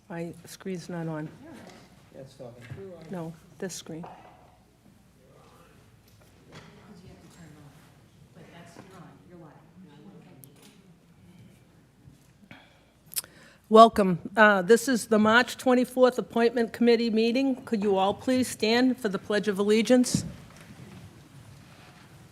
My screen's not on. Yeah, it's talking. No, this screen. Welcome. This is the March 24th Appointment Committee meeting. Could you all please stand for the Pledge of Allegiance?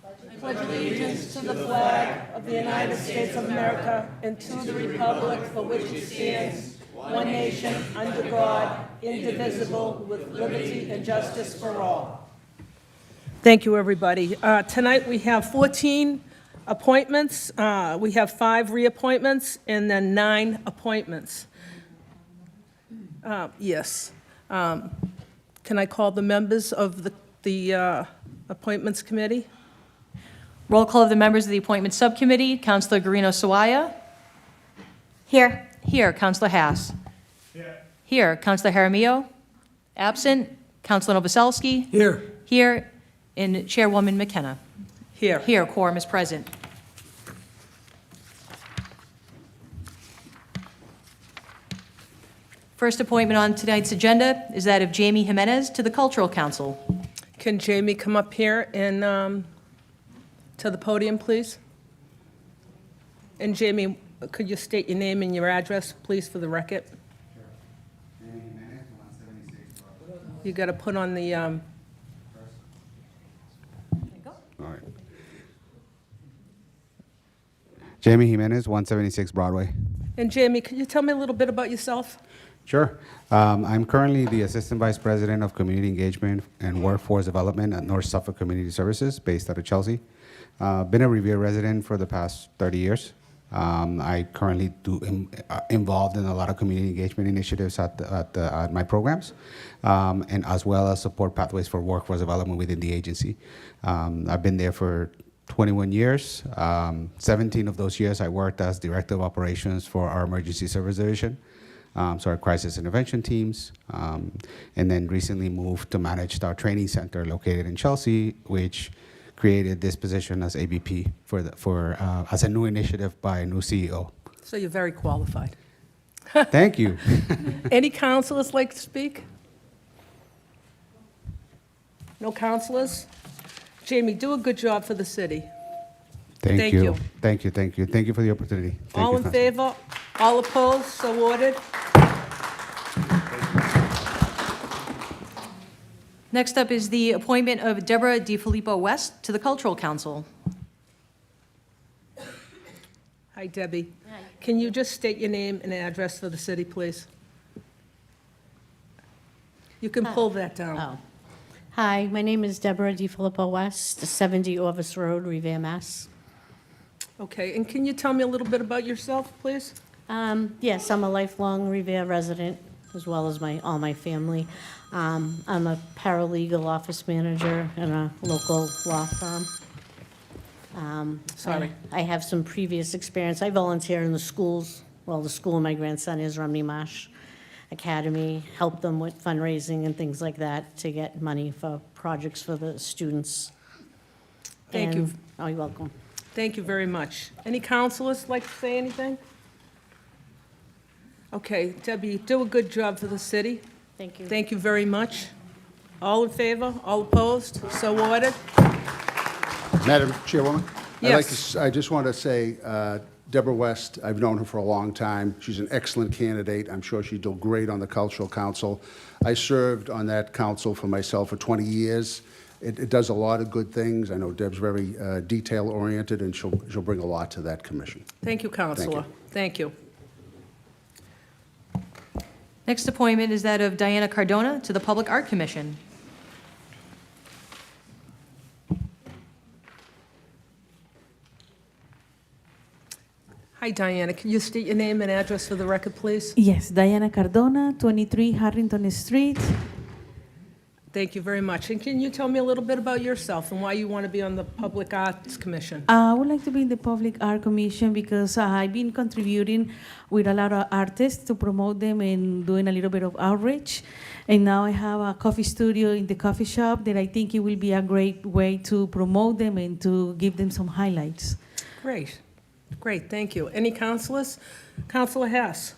I pledge allegiance to the flag of the United States of America and to the republic for which it stands, one nation, under God, indivisible, with liberty and justice for all. Thank you, everybody. Tonight, we have 14 appointments. We have 5 reappointments and then 9 appointments. Yes. Can I call the members of the Appointments Committee? Roll call of the members of the Appointment Subcommittee. Councilor Guarino Sawaya. Here. Here. Councilor Haas. Here. Here. Councilor Jaramillo. Absent. Councilor Novoselsky. Here. Here. And Chairwoman McKenna. Here. Here. Quorum is present. First appointment on tonight's agenda is that of Jamie Jimenez to the Cultural Council. Can Jamie come up here and to the podium, please? And Jamie, could you state your name and your address, please, for the record? You got to put on the, All right. Jamie Jimenez, 176 Broadway. and Jamie, could you tell me a little bit about yourself? Sure. I'm currently the Assistant Vice President of Community Engagement and Workforce Development at North Suffolk Community Services, based out of Chelsea. Been a Revere resident for the past 30 years. I currently involved in a lot of community engagement initiatives at my programs, and as well as support pathways for workforce development within the agency. I've been there for 21 years. 17 of those years I worked as Director of Operations for our Emergency Service Division, so our crisis intervention teams, and then recently moved to manage our training center located in Chelsea, which created this position as AVP as a new initiative by a new CEO. So you're very qualified. Thank you. Any counselors like to speak? No counselors? Jamie, do a good job for the city. Thank you. Thank you. Thank you. Thank you for the opportunity. Thank All you, in Council. favor? All opposed? So ordered. Next up is the appointment of Deborah DiFilippo West to the Cultural Council. Hi, Debbie. Can you just state your name and address for the city, please? You can pull that down. Oh. Hi, my name is Deborah DiFilippo West, 70 Orvis Road, Revere, Mass. Okay, and can you tell me a little bit about yourself, please? Yes, I'm a lifelong Revere resident, as well as all my family. I'm a paralegal office manager in a local law firm. Sorry. I have some previous experience. I volunteer in the schools. Well, the school my grandson is, Romney Marsh Academy, help them with fundraising and things like that to get money for projects for the students. Thank you. Oh, you're welcome. Thank you very much. Any counselors like to say anything? Okay, Debbie, do a good job for the city. Thank you. Thank you very much. All in favor? All opposed? So ordered. Madam Chairwoman? Yes. I just want to say, Deborah West, I've known her for a long time. She's an excellent candidate. I'm sure she'd do great on the Cultural Council. I served on that council for myself for 20 years. It does a lot of good things. I know Deb's very detail-oriented, and she'll bring a lot to that commission. Thank you, Counselor. Thank you. Next appointment is that of Diana Cardona to the Public Art Commission. Hi, Diana. Can you state your name and address for the record, please? Yes, Diana Cardona, 23 Harrington Street. Thank you very much. And can you tell me a little bit about yourself and why you want to be on the Public Arts Commission? I would like to be in the Public Art Commission because I've been contributing with a lot of artists to promote them and doing a little bit of outreach. And now I have a coffee studio in the coffee shop that I think it will be a great way to promote them and to give them some highlights. Great. Great, thank you. Any counselors? Counselor Hess?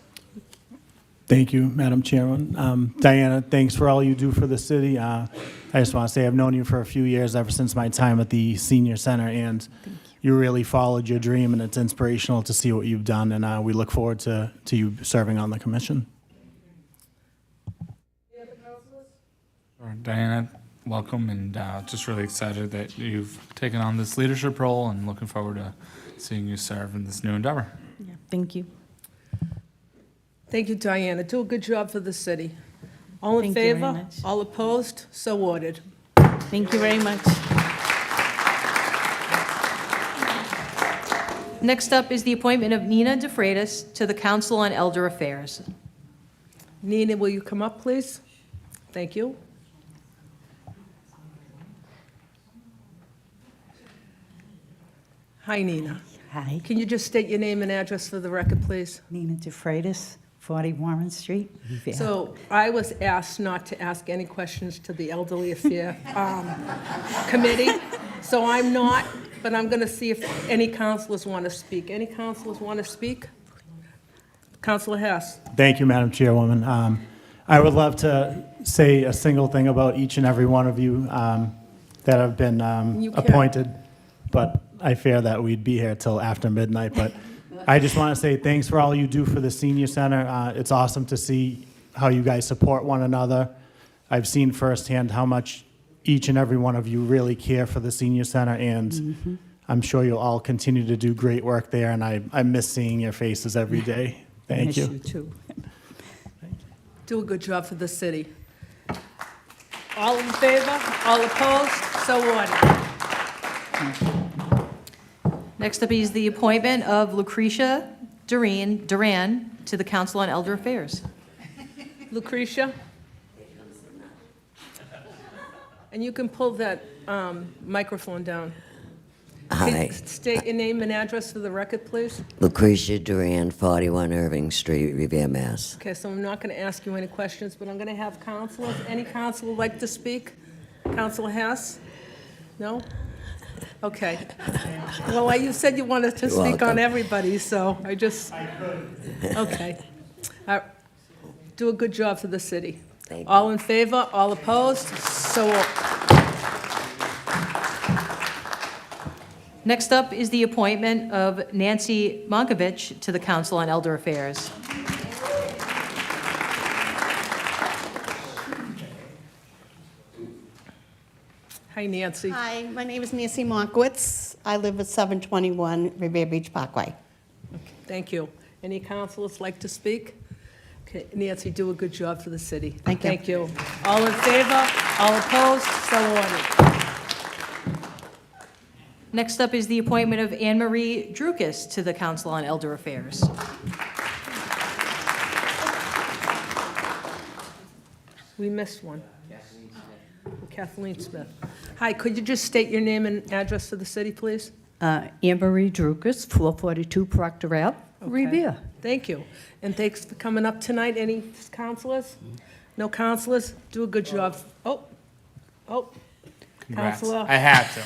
Thank you, Madam Chairman. Diana, thanks for all you do for the city. I just want to say I've known you for a few years, ever since my time at the senior center, and you really followed your dream, and it's inspirational to see what you've done, and we look forward to you serving on the commission. Sure. Diana, welcome, and just really excited that you've taken on this leadership role and looking forward to seeing you serve in this new endeavor. Yeah, thank you. Thank you, Diana. Do a good job for the city. All in Thank you very favor? much. All opposed? So ordered. Thank you very much. Next up is the appointment of Nina DeFreitas to the Council on Elder Affairs. Nina, will you come up, please? Thank you. Hi, Nina. Hi, Can you just state your name and address for the record, please? Nina DeFreitas, 40 Warren Street, Revere. So I was asked not to ask any questions to the Elderly Affair Committee, so I'm not, but I'm going to see if any councilors want to speak. Any councilors want to speak? Councilor Hess. Thank you, Madam Chairwoman. I would love to say a single thing about each and every one of you that have been You can. appointed, but I fear that we'd be here till after midnight. But I just want to say thanks for all you do for the senior center. It's awesome to see how you guys support one another. I've seen firsthand how much each and every one of you really care for the senior center, and I'm sure you'll all continue to do great work there, and I miss seeing your faces every day. Thank Miss you. you too. Do a good job for the city. All in favor? All opposed? So ordered. Next up is the appointment of Lucretia Duran to the Council on Elder Affairs. Lucretia? And you can pull that microphone down. Hi, Please state your name and address for the record, please. Lucretia Duran, 41 Irving Street, Revere, Mass. Okay, so I'm not going to ask you any questions, but I'm going to have councilors. Any councilor like to speak? Councilor Hess? No? Okay. Well, you said you wanted to You're speak on welcome. everybody, so I just... Okay. Do a good job for the city. Thank you. All in favor? All opposed? So... Next up is the appointment of Nancy Monkovich to the Council on Elder Affairs. Hi, Nancy. Hi, my name is Nancy Monkowitz. I live at 721 Revere Beach Parkway. Thank you. Any councilors like to speak? Okay, Nancy, do a good job for the city. Thank you. Thank you. All in favor? All opposed? So ordered. Next up is the appointment of Anne Marie Drukas to the Council on Elder Affairs. We missed one. Kathleen Smith. Hi, could you just state your name and address for the city, please? Anne-Marie Drukas, 442 Proctor Ave, Okay. Revere. Thank you. And thanks for coming up tonight. Any councilors? No councilors? Do a good job. Oh, Congrats. Councilor I had to.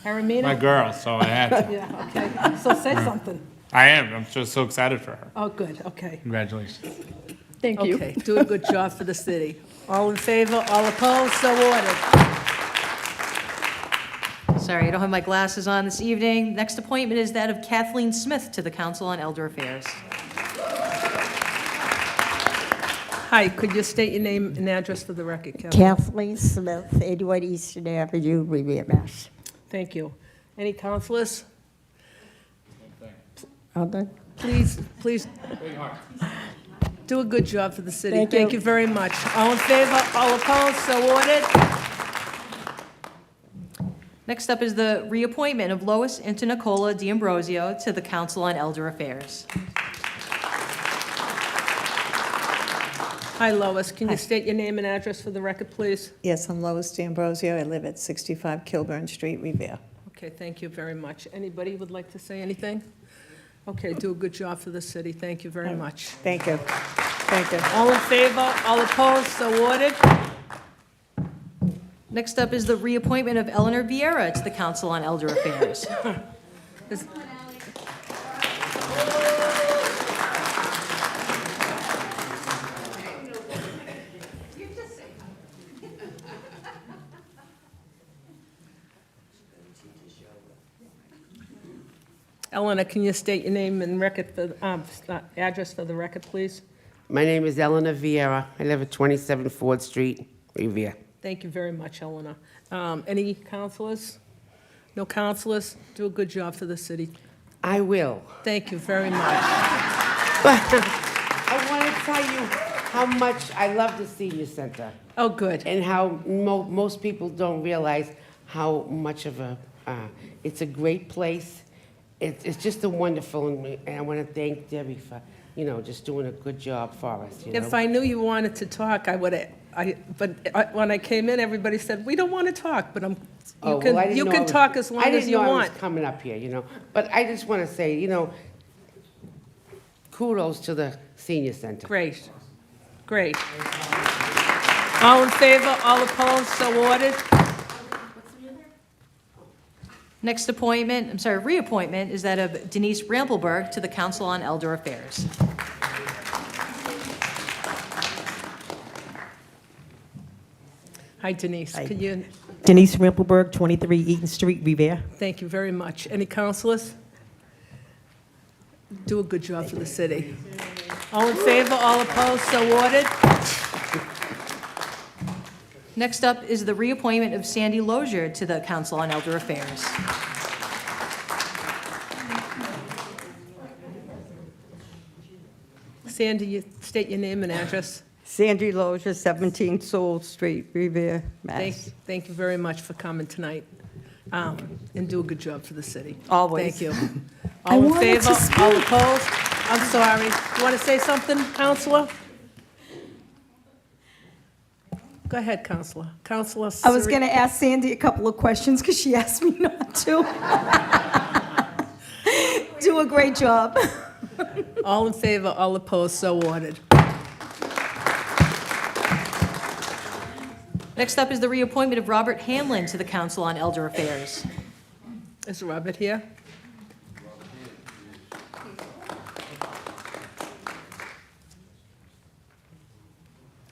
Aramina? My girl, so I had to. Yeah, okay. So say something. I am. I'm just so excited for her. Oh, good, okay. Congratulations. Thank you. Okay, do a good job for the city. All in favor, all opposed, so ordered. Sorry, I don't have my glasses on this evening. Next appointment is that of Kathleen Smith to the Council on Elder Affairs. Hi, could you state your name and address for the record, Kathleen? Kathleen Smith, 81 Eastern Avenue, Revere, Mass. Thank you. Any councilors? All done? Please do a good job for the city. Thank Thank you. you very much. All in favor, all opposed, so ordered. Next up is the reappointment of Lois Internicola D'Ambrosio to the Council on Elder Affairs. Hi, Lois. Can you state your name and address for the record, please? Yes, I'm Lois D'Ambrosio. I live at 65 Kilburn Street, Revere. Okay, thank you very much. Anybody would like to say anything? Okay, do a good job for the city. Thank you very much. Thank you. Thank you. All in favor, all opposed, so ordered. Next up is the reappointment of Eleanor Vieira to the Council on Elder Affairs. Is- Eleanor, can you state your name and record for, address for the record, please? My name is Eleanor Vieira. I live at 27 Ford Street, Revere. Thank you very much, Eleanor. Any counselors? No counselors? Do a good job for the city. I will. Thank you very much. I want to tell you how much I love the senior center. Oh, good. And how most people don't realize how much of a, it's a great place. It's just a wonderful, and I want to thank Debbie for, just doing a good job for us, If I knew you wanted to talk, I would have, when I came in, everybody said, we don't want to talk, but you can talk as long as you I want. was coming up here, But I just want to say, kudos to the senior center. Great, great. All in favor, all opposed, so ordered. Next reappointment is that of Denise Rampelberg to the Council on Elder Affairs. Hi, Denise. Can you, Denise Rimpelberg, 23 Eaton Street, Revere. thank you very much. Any counselors? Do a good job for the city. All in favor, all opposed, so ordered. Next up is the reappointment of Sandy Lozier to the Council on Elder Affairs. Sandy, you state your name and address. Sandy Lozier, 17 Soul Street, Revere, Mass. Thank you very much for coming tonight, and do a good job for the city. Always. Thank you. All in favor, all opposed? I'm sorry. You want to say something, Counselor? Go ahead, Counselor. Counselor I was Sari- going to ask Sandy a couple of questions because she asked me not to. Do a great job. All in favor, all opposed, so ordered. Next up is the reappointment of Robert Hamlin to the Council on Elder Affairs. Is Robert here?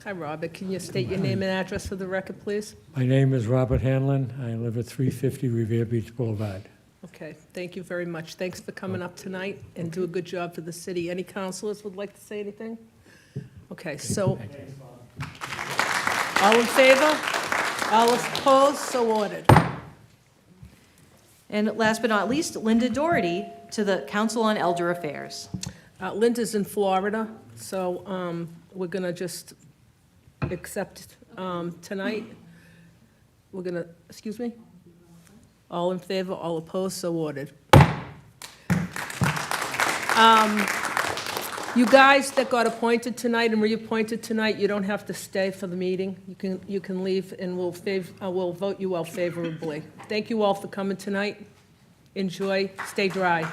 Hi, Robert. Can you state your name and address for the record, please? My name is Robert Hanlon. I live at 350 Revere Beach Boulevard. Okay, thank you very much. Thanks for coming up tonight and do a good job for the city. Any counselors would like to say anything? Okay, so, all in favor? All opposed? So ordered. And last but not least, Linda Doherty to the Council on Elder Affairs. Linda's in Florida, so we're going to just accept tonight. We're going to, excuse me? All in favor, all opposed, so ordered. You guys that got appointed tonight and reappointed tonight, you don't have to stay for the meeting. You can leave, and we'll vote you out favorably. Thank you all for coming tonight. Enjoy. Stay dry.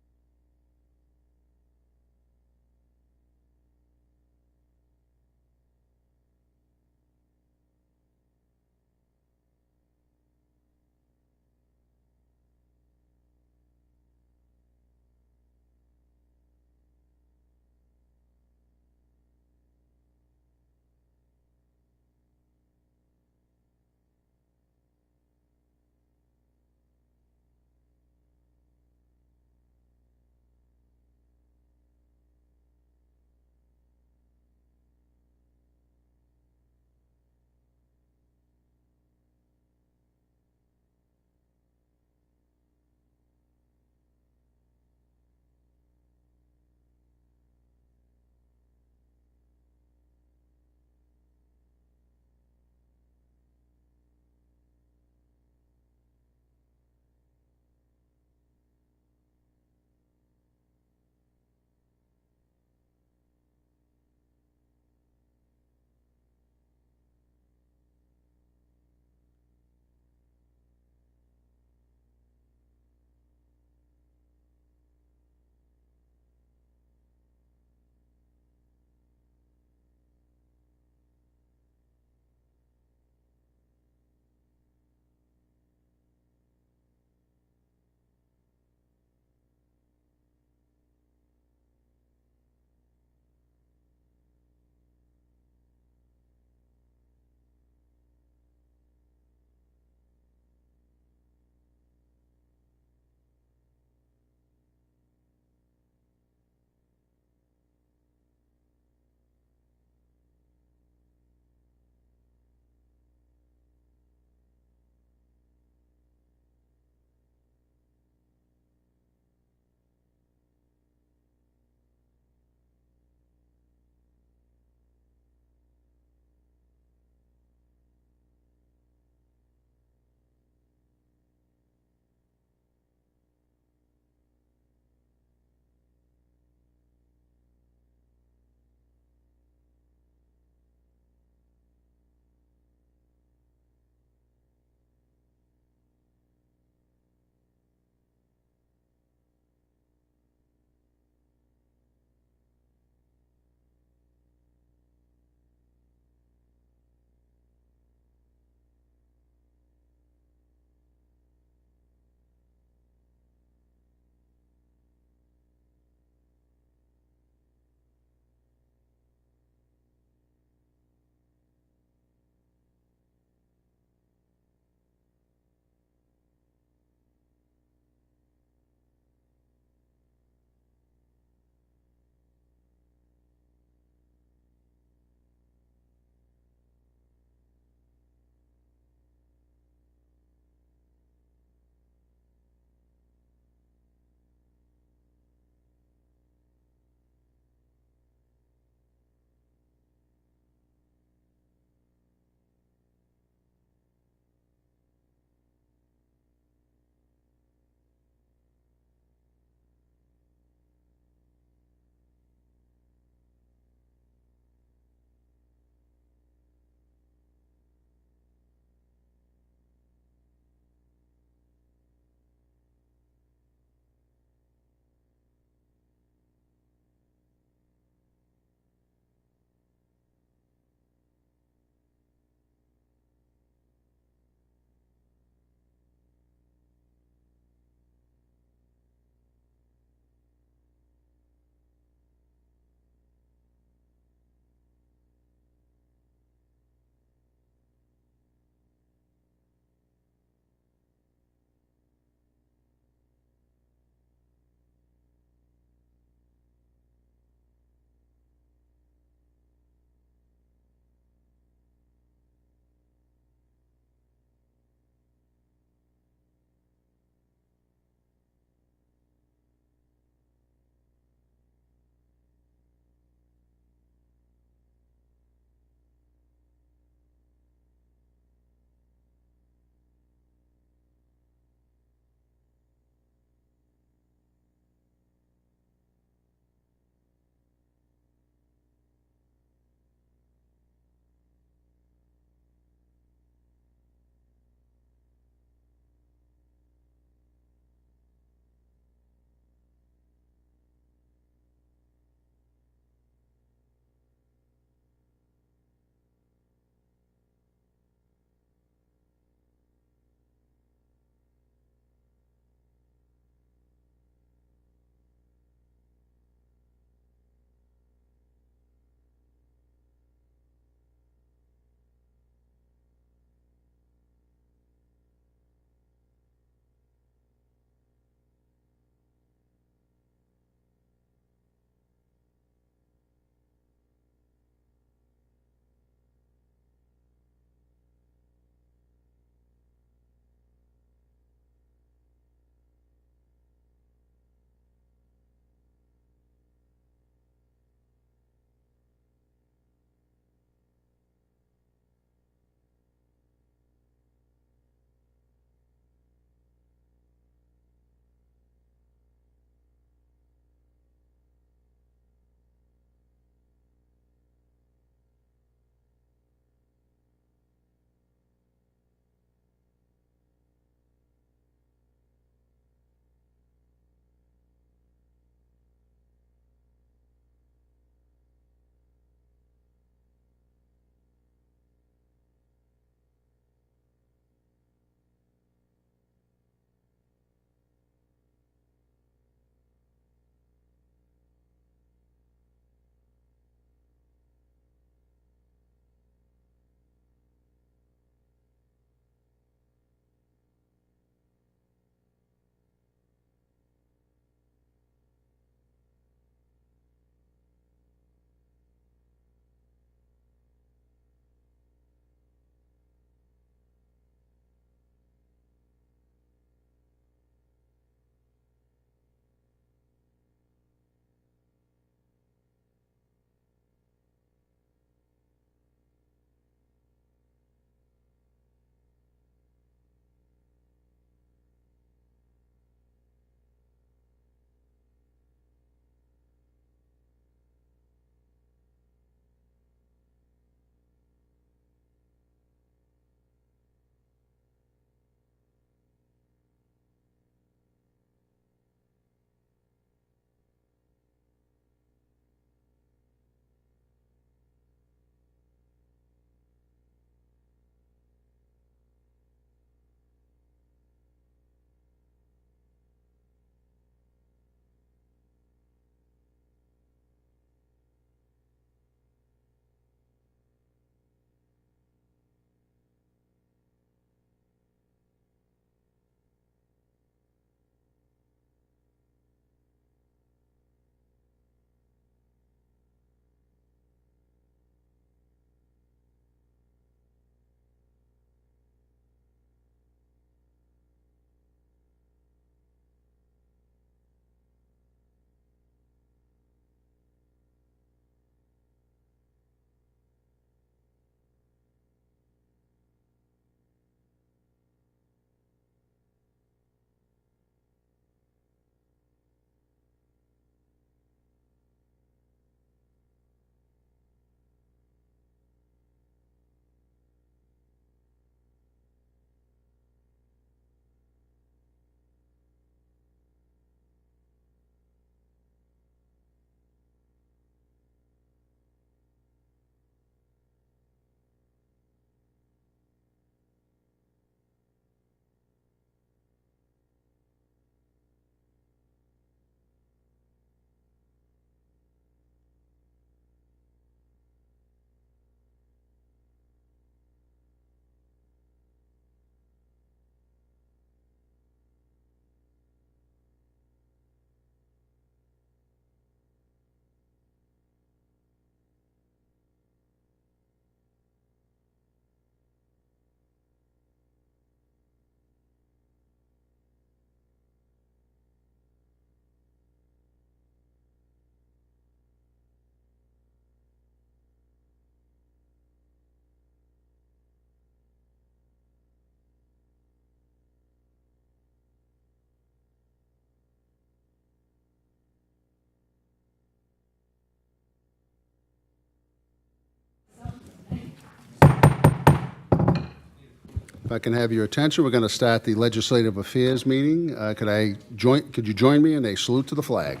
If I can have your attention, we're going to start the Legislative Affairs meeting. Could you join me in a salute to the flag?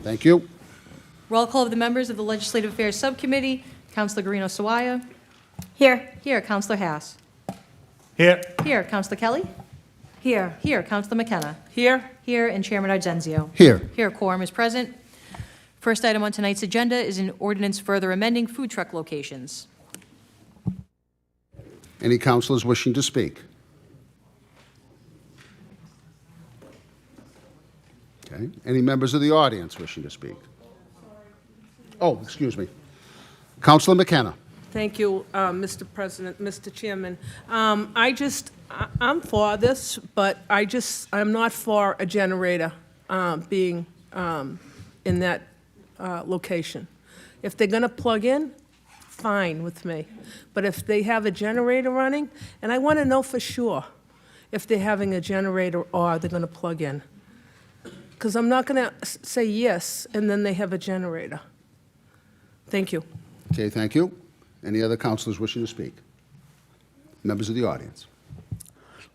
Thank you. Roll call of the members of the Legislative Affairs Subcommittee. Councilor Guarino Sawaya. Here. Here. Councilor Haas. Here. Here. Councilor Kelly. Here. Here. Councilor McKenna. Here. Here. And Chairman Ardenzio. Here. Here. Quorum is present. First item on tonight's agenda is an ordinance further amending food truck locations. Any councilors wishing to speak? Okay. Any members of the audience wishing to speak? Oh, excuse me. Councilor McKenna. Thank you, Mr. President, Mr. Chairman. I'm for this, but I'm not for a generator being in that location. If they're going to plug in, fine with me. But if they have a generator running, and I want to know for sure if they're having a generator or they're going to plug in. Because I'm not going to say yes, and then they have a generator. Thank you. Okay, thank you. Any other councilors wishing to speak? Members of the audience.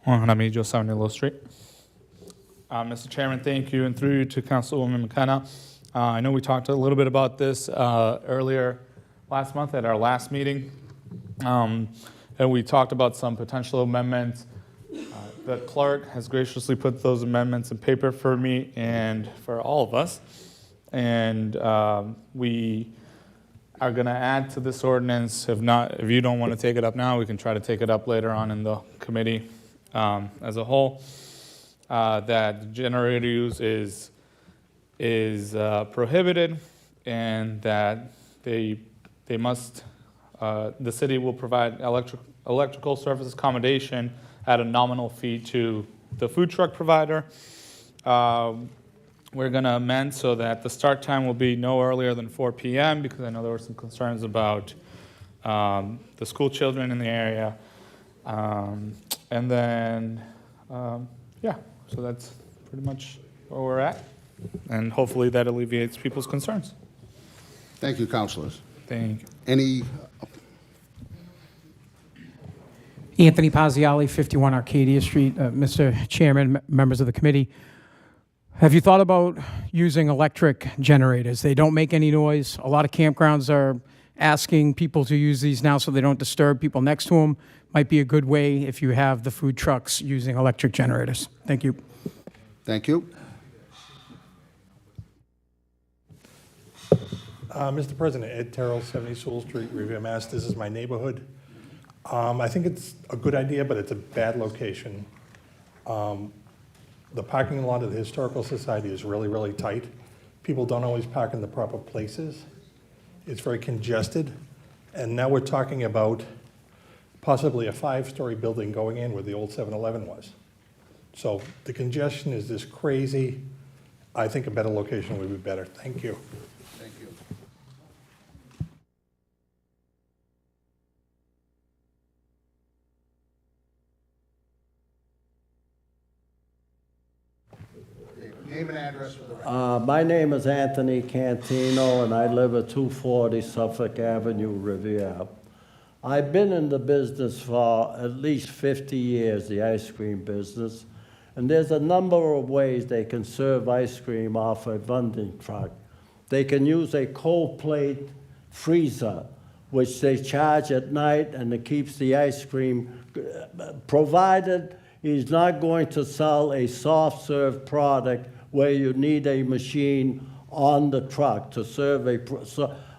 Juan Jaramillo, 70 Low Street. Mr. Chairman, thank you, and through you to Councilwoman McKenna. I know we talked a little bit about this earlier last month at our last meeting, and we talked about some potential amendments. The clerk has graciously put those amendments in paper for me and for all of us, and we are going to add to this ordinance. If you don't want to take it up now, we can try to take it up later on in the committee as a whole. That generator use is prohibited, and that they must. The city will provide electrical service accommodation at a nominal fee to the food truck provider. We're going to amend so that the start time will be no earlier than 4 p.m. because I know there were some concerns about the school children in the area. And then, yeah, so that's pretty much where we're at. And hopefully that alleviates people's concerns. Thank you, councilors. Thank you. Any? Anthony Pazziali, 51 Arcadia Street. Mr. Chairman, members of the committee, have you thought about using electric generators? They don't make any noise. A lot of campgrounds are asking people to use these now so they don't disturb people next to them. Might be a good way if you have the food trucks using electric generators. Thank you. Thank you. Mr. President, Ed Terrell, 70 Sewell Street, Revere, Mass. This is my neighborhood. I think it's a good idea, but it's a bad location. The parking lot of the Historical Society is really, really tight. People don't always park in the proper places. It's very congested. And now we're talking about possibly a 5-story building going in where the old 7-Eleven was. So the congestion is just crazy. I think a better location would be better. Thank you. Thank you. Name and address for the record. My name is Anthony Cantino, and I live at 240 Suffolk Avenue, Revere. I've been in the business for at least 50 years, the ice cream business, and there's a number of ways they can serve ice cream off a vending truck. They can use a cold plate freezer, which they charge at night, and it keeps the ice cream, provided he's not going to sell a soft serve product where you need a machine on the truck to serve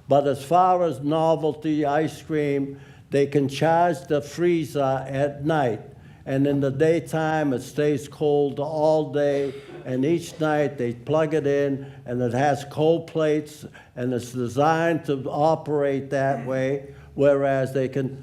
but as far as novelty ice cream, they can charge the freezer at night, and in the daytime it stays cold all day, and each night they plug it in, and it has cold plates, and it's designed to operate that way, whereas they can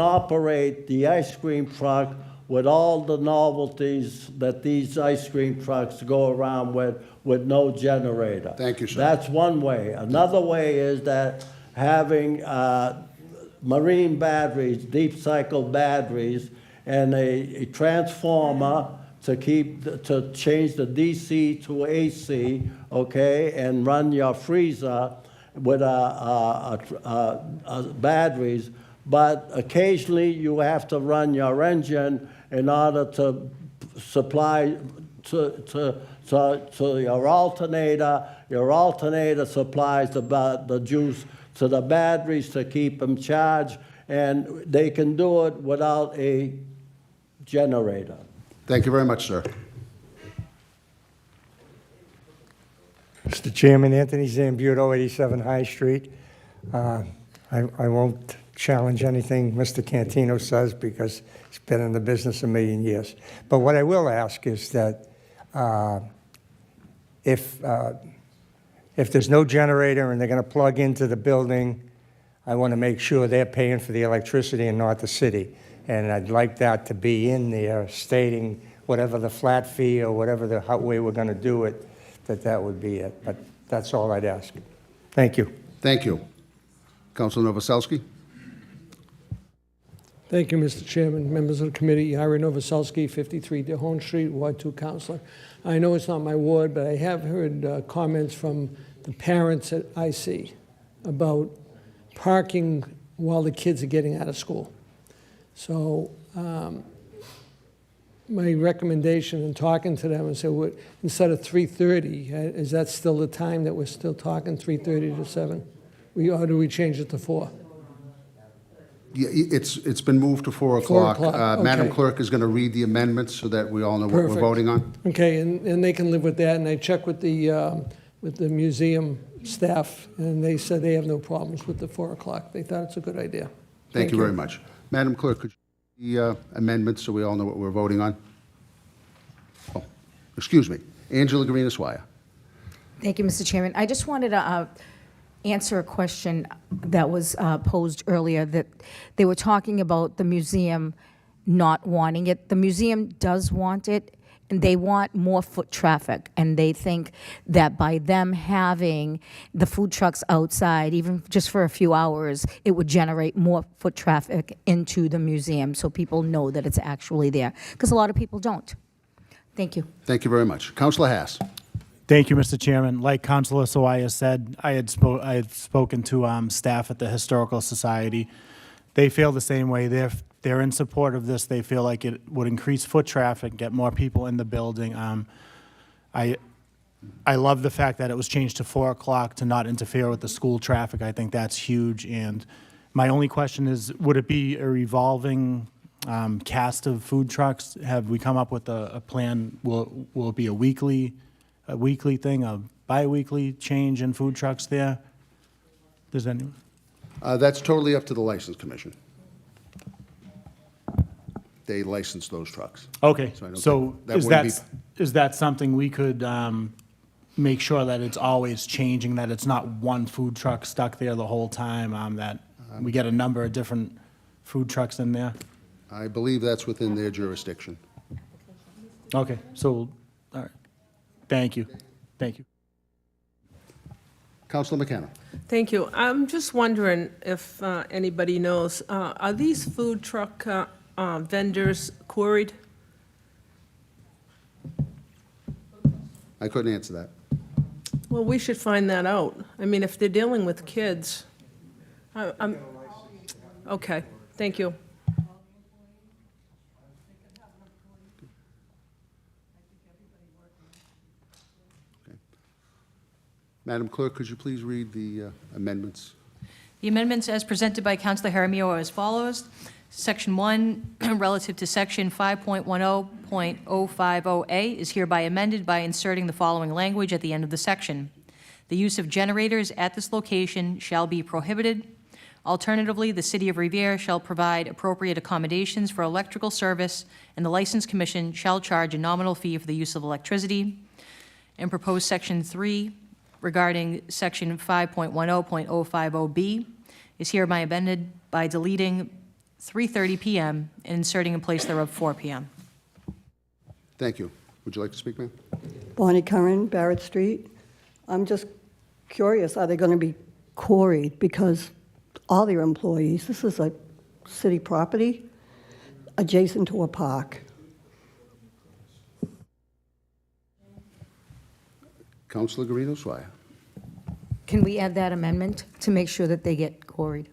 operate the ice cream truck with all the novelties that these ice cream trucks go around with no generator. Thank you, sir. That's one way. Another way is that having marine batteries, deep cycle batteries, and a transformer to change the DC to AC, okay, and run your freezer with batteries. But occasionally you have to run your engine in order to supply to your alternator. Your alternator supplies the juice to the batteries to keep them charged, and they can do it without a generator. Thank you very much, sir. Mr. Chairman, Anthony Zambuto, 87 High Street. I won't challenge anything Mr. Cantino says because he's been in the business a million years. But what I will ask is that if there's no generator and they're going to plug into the building, I want to make sure they're paying for the electricity and not the city. And I'd like that to be in there stating whatever the flat fee or whatever the way we're going to do it, that would be it. But that's all I'd ask. Thank you. Thank you. Councilor Novoselsky? Thank you, Mr. Chairman, members of the committee. Ira Novoselsky, 53 DeHone Street, Ward 2 Councilor. I know it's not my ward, but I have heard comments from the parents at IC about parking while the kids are getting out of school. So my recommendation in talking to them is say, instead of 3:30, is that still the time that we're still talking, 3:30 to 7? Or do we change it to 4? Yeah, it's been moved to 4 o'clock. 4 o'clock, Madam okay. Clerk is going to read the amendments so that we all know what we're Perfect. voting on. Okay, and they can live with that, and I checked with the museum staff, and they said they have no problems with the 4 o'clock. They thought it's a good idea. Thank you very much. Madam Clerk, could you read the amendments so we all know what we're voting on? Oh, excuse me. Angela Green-Esquire. Thank you, Mr. Chairman. I just wanted to answer a question that was posed earlier, that they were talking about the museum not wanting it. The museum does want it, and they want more foot traffic, and they think that by them having the food trucks outside, even just for a few hours, it would generate more foot traffic into the museum so people know that it's actually there, because a lot of people don't. Thank you. Thank you very much. Councilor Haas. Thank you, Mr. Chairman. Like Councilor Sawaya said, I had spoken to staff at the Historical Society. They feel the same way. They're in support of this. They feel like it would increase foot traffic, get more people in the building. I love the fact that it was changed to 4 o'clock to not interfere with the school traffic. I think that's huge. And my only question is, would it be a revolving cast of food trucks? Have we come up with a plan? Will it be a weekly thing, a bi-weekly change in food trucks there? Does anyone? That's totally up to the License Commission. They license those trucks. Okay, So I don't so think that is wouldn't is that something we could make sure that it's always changing, that it's not one food truck stuck there the whole time, that we get a number of different food trucks in there? I believe that's within their jurisdiction. Okay, so, all right. Thank you. Thank you. Councilor McKenna. Thank you. I'm just wondering if anybody knows, are these food truck vendors quarried? I couldn't answer that. Well, we should find that out. I mean, if they're dealing with kids. Okay, thank you. Madam Clerk, could you please read the amendments? The amendments as presented by Councilor Jaramillo are as follows. Section 1, relative to Section 5.10.050A, is hereby amended by inserting the following language at the end of the section. The use of generators at this location shall be prohibited. Alternatively, the City of Revere shall provide appropriate accommodations for electrical service, and the License Commission shall charge a nominal fee for the use of electricity. And proposed Section 3, regarding Section 5.10.050B, is hereby amended by deleting 3:30 p.m. and inserting in place thereof 4 p.m. Thank you. Would you like to speak, ma'am? Bonnie Curran, Barrett Street. I'm just curious, are they going to be quarried? Because all their employees. This is a city property adjacent to a park. Councilor Guarino Swire. Can we add that amendment to make sure that they get quarried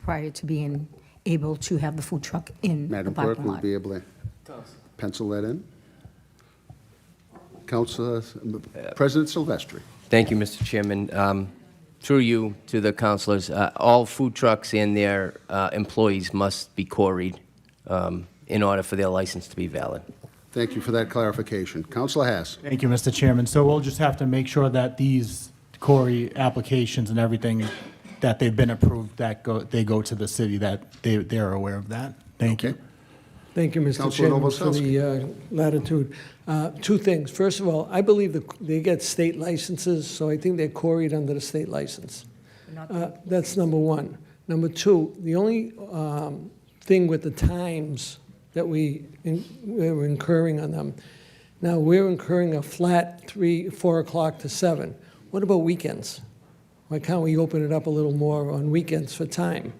prior to being able to have the food truck in the Madam Clerk parking will lot? be able to pencil that in. Councilor, President Silvestri. Thank you, Mr. Chairman. Through you to the councilors, all food trucks and their employees must be quarried in order for their license to be valid. Thank you for that clarification. Councilor Haas. Thank you, Mr. Chairman. So we'll just have to make sure that these Corey applications and everything, that they've been approved, that they go to the city, that they're aware of that. Thank you. Thank you, Mr. Councilor Chairman, for Novoselsky. the latitude. Two things. First of all, I believe they get state licenses, so I think they're quarried under the state license. That's number one. Number two, the only thing with the times that we're incurring on them, now we're incurring a flat 4 o'clock to 7. What about weekends? Why can't we open it up a little more on weekends for time?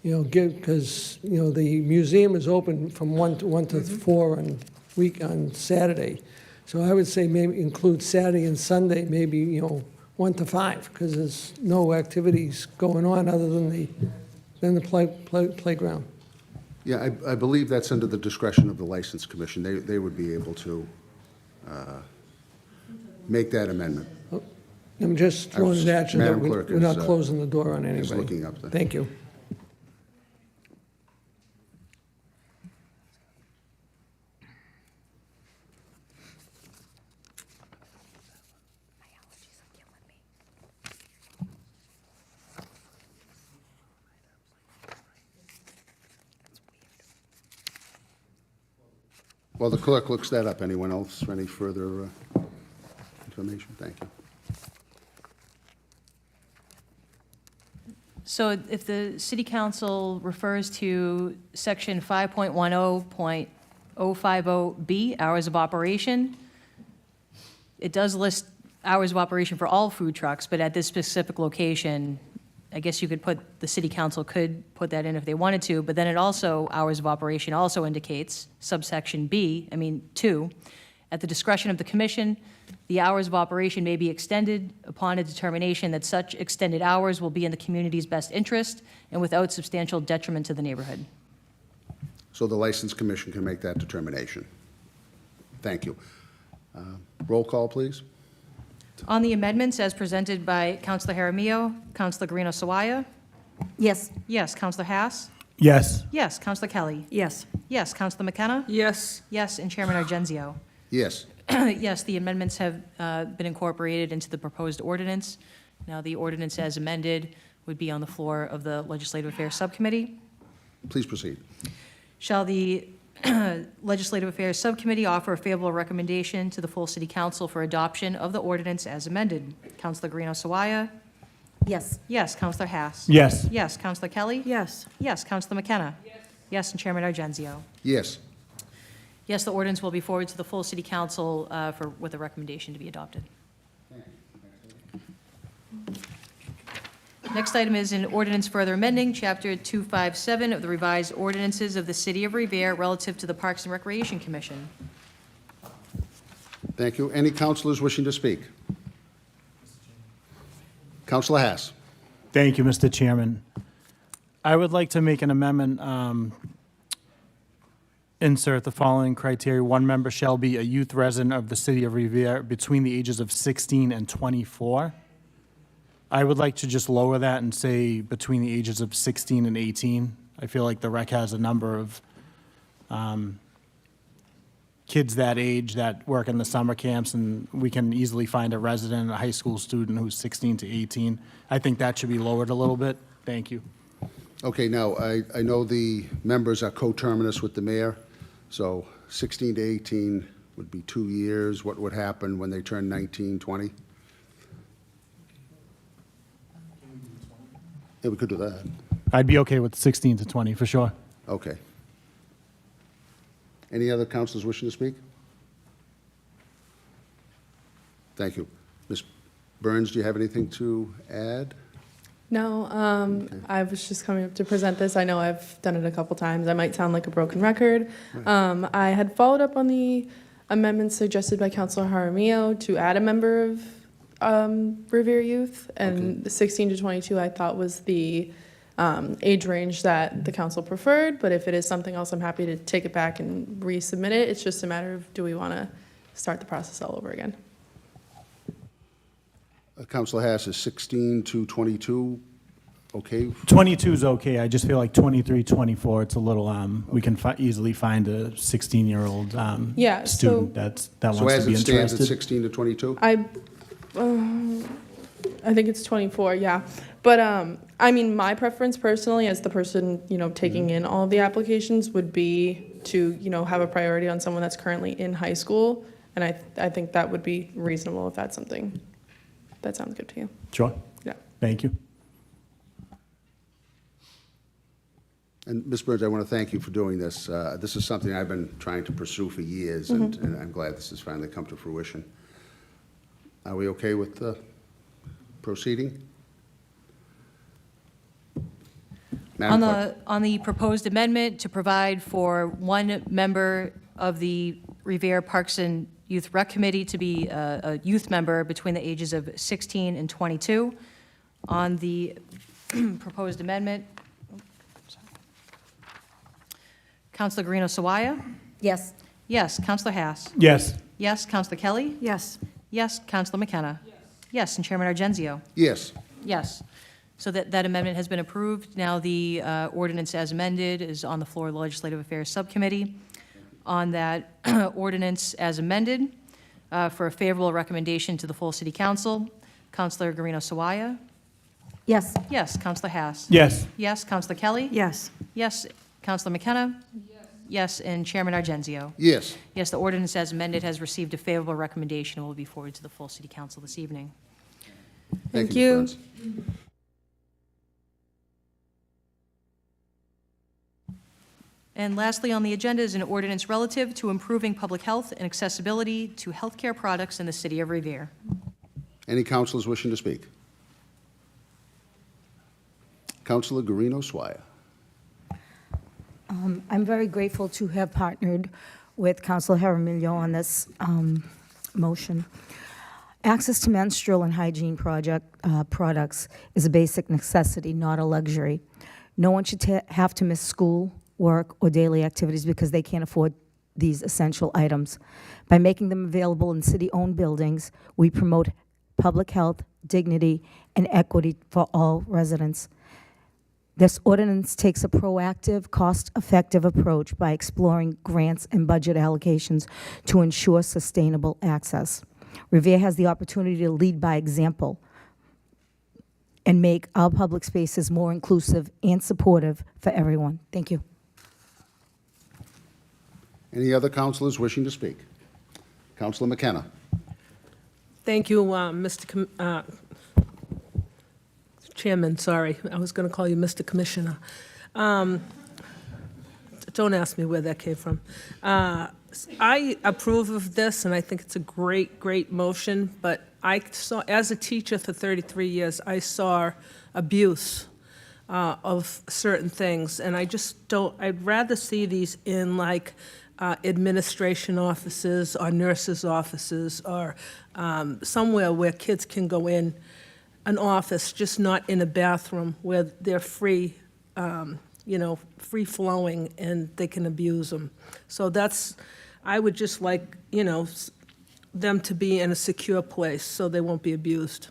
You know, because, you know, the museum is open from 1 to 4 on Saturday. So I would say maybe include Saturday and Sunday, maybe, you know, 1 to 5, because there's no activities going on other than the playground. Yeah, I believe that's under the discretion of the License Commission. They would be able to make that amendment. I'm just throwing it at you that Madam Clerk we're not is, closing the door on anybody. is looking up there. Thank you. While the clerk looks that up, anyone else for any further information? Thank you. So if the city council refers to section 5.10.050B, hours of operation, it does list hours of operation for all food trucks, but at this specific location, I guess you could put, the city council could put that in if they wanted to, but then it also, hours of operation also indicates, subsection B, 2, at the discretion of the commission, the hours of operation may be extended upon a determination that such extended hours will be in the community's best interest and without substantial detriment to the neighborhood. So the License Commission can make that determination. Thank you. Roll call, please. On the amendments as presented by Councilor Jaramillo, Councilor Guarino Sawaya? Yes. Yes. Councilor Haas? Yes. Yes. Councilor Kelly? Yes. Yes. Councilor McKenna? Yes. Yes. And Chairman Argenzio? Yes. Yes, the amendments have been incorporated into the proposed ordinance. Now, the ordinance as amended would be on the floor of the Legislative Affairs Subcommittee. Please proceed. Shall the Legislative Affairs Subcommittee offer a favorable recommendation to the full City Council for adoption of the ordinance as amended? Councilor Guarino Sawaya? Yes. Yes. Councilor Haas? Yes. Yes. Councilor Kelly? Yes. Yes. Councilor McKenna? Yes. And Chairman Argenzio? Yes. Yes, the ordinance will be forwarded to the full City Council with a recommendation to be adopted. Next item is an ordinance further amending Chapter 257 of the revised ordinances of the City of Revere relative to the Parks and Recreation Commission. Thank you. Any councilors wishing to speak? Councilor Haas. Thank you, Mr. Chairman. I would like to make an amendment, insert the following criteria. One member shall be a youth resident of the city of Revere between the ages of 16 and 24. I would like to just lower that and say between the ages of 16 and 18. I feel like the rec has a number of kids that age that work in the summer camps, and we can easily find a resident, a high school student who's 16 to 18. I think that should be lowered a little bit. Thank you. Okay, now, I know the members are coterminous with the mayor, so 16 to 18 would be 2 years. What would happen when they turn 19, 20? Yeah, we could do that. I'd be okay with 16 to 20, for sure. Okay. Any other councilors wishing to speak? Thank you. Ms. Burns, do you have anything to add? No, I was just coming up to present this. I know I've done it a couple times. I might sound like a broken record. I had followed up on the amendments suggested by Councilor Jaramillo to add a member of Revere Youth, and the 16 to 22 I thought was the age range that the council preferred, but if it is something else, I'm happy to take it back and resubmit it. It's just a matter of, do we want to start the process all over again? Councilor Hass, is 16 to 22 okay? 22 is okay. I just feel like 23, 24, it's a little, we can easily find a 16-year-old Yeah, student that So wants as to be it stands, it's interested. 16 to 22? I think it's 24, yeah. But, I mean, my preference personally, as the person, taking in all of the applications, would be to, have a priority on someone that's currently in high school. And I think that would be reasonable if that's something that sounds good to you. Sure. Yeah. Thank you. And Ms. Burns, I want to thank you for doing this. This is something I've been trying to pursue for years, and I'm glad this has finally come to fruition. Are we okay with proceeding? Madam Clerk. On the proposed amendment to provide for one member of the Revere Parks and Youth Rec Committee to be a youth member between the ages of 16 and 22. On the proposed amendment, Councilor Guarino Sawaya? Yes. Yes. Councilor Hass? Yes. Yes. Councilor Kelly? Yes. Yes. Councilor McKenna? Yes. And Chairman Argenzio? Yes. Yes. So that amendment has been approved. Now the ordinance as amended is on the floor of the Legislative Affairs Subcommittee. On that ordinance as amended, for a favorable recommendation to the full City Council, Councilor Guarino Sawaya? Yes. Yes. Councilor Hass? Yes. Yes. Councilor Kelly? Yes. Yes. Councilor McKenna? Yes. And Chairman Argenzio? Yes. Yes, the ordinance as amended has received a favorable recommendation and will be forwarded to the full City Council this evening. Thank Thank you. you. Ms. Burns. And lastly on the agenda is an ordinance relative to improving public health and accessibility to healthcare products in the city of Revere. Any councilors wishing to speak? Councilor Guarino Swire. I'm very grateful to have partnered with Councilor Jaramillo on this motion. Access to menstrual and hygiene products is a basic necessity, not a luxury. No one should have to miss school, work, or daily activities because they can't afford these essential items. By making them available in city-owned buildings, we promote public health, dignity, and equity for all residents. This ordinance takes a proactive, cost-effective approach by exploring grants and budget allocations to ensure sustainable access. Revere has the opportunity to lead by example and make our public spaces more inclusive and supportive for everyone. Thank you. Any other councilors wishing to speak? Councilor McKenna. Thank you, Mr. Chairman, sorry. I was going to call you Mr. Commissioner. Don't ask me where that came from. I approve of this, and I think it's a great, great motion, but I saw, as a teacher for 33 years, I saw abuse of certain things, and I just don't, I'd rather see these in like administration offices or nurses' offices or somewhere where kids can go in an office, just not in a bathroom where they're free, free-flowing and they can abuse them. So that's, I would just like, them to be in a secure place so they won't be abused.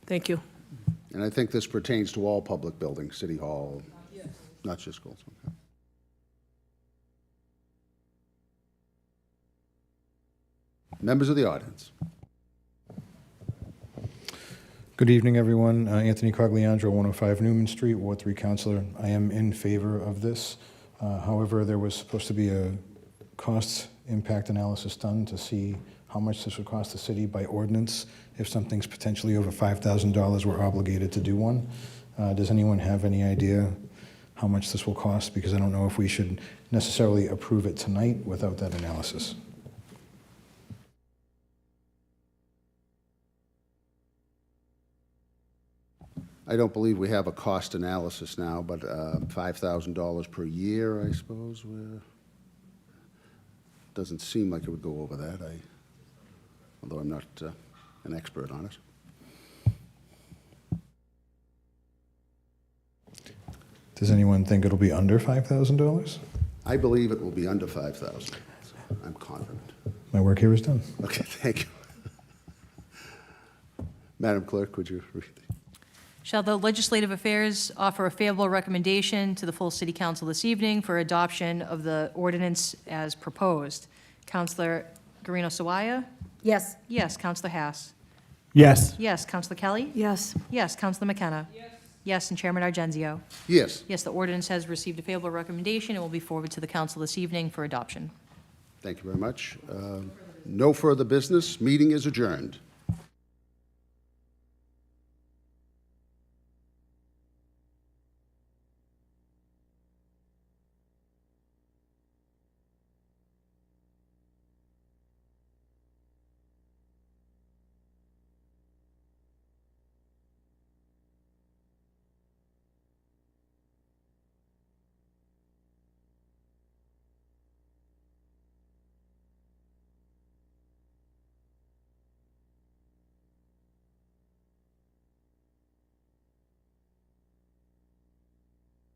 Thank you. And I think this pertains to all public buildings, City Hall, not just schools. Okay. Members of the audience. Good evening, everyone. Anthony Cogliandro, 105 Newman Street, Ward 3 Councilor. I am in favor of this. However, there was supposed to be a cost impact analysis done to see how much this would cost the city by ordinance. If something's potentially over $5,000, we're obligated to do one. Does anyone have any idea how much this will cost? Because I don't know if we should necessarily approve it tonight without that analysis. I don't believe we have a cost analysis now, but $5,000 per year, I suppose. Doesn't seem like it would go over that, although I'm not an expert on it. Does anyone think it'll be under $5,000? I believe it will be under 5,000. I'm confident. My work here is done. Okay, thank you. Madam Clerk, would you read? Shall the Legislative Affairs offer a favorable recommendation to the full City Council this evening for adoption of the ordinance as proposed? Councilor Guarino Sawaya? Yes. Yes. Councilor Haas? Yes. Yes. Councilor Kelly? Yes. Yes. Councilor McKenna? Yes. And Chairman Argenzio? Yes. Yes, the ordinance has received a favorable recommendation and will be forwarded to the council this evening for adoption. Thank you very much. No further business. Meeting is adjourned.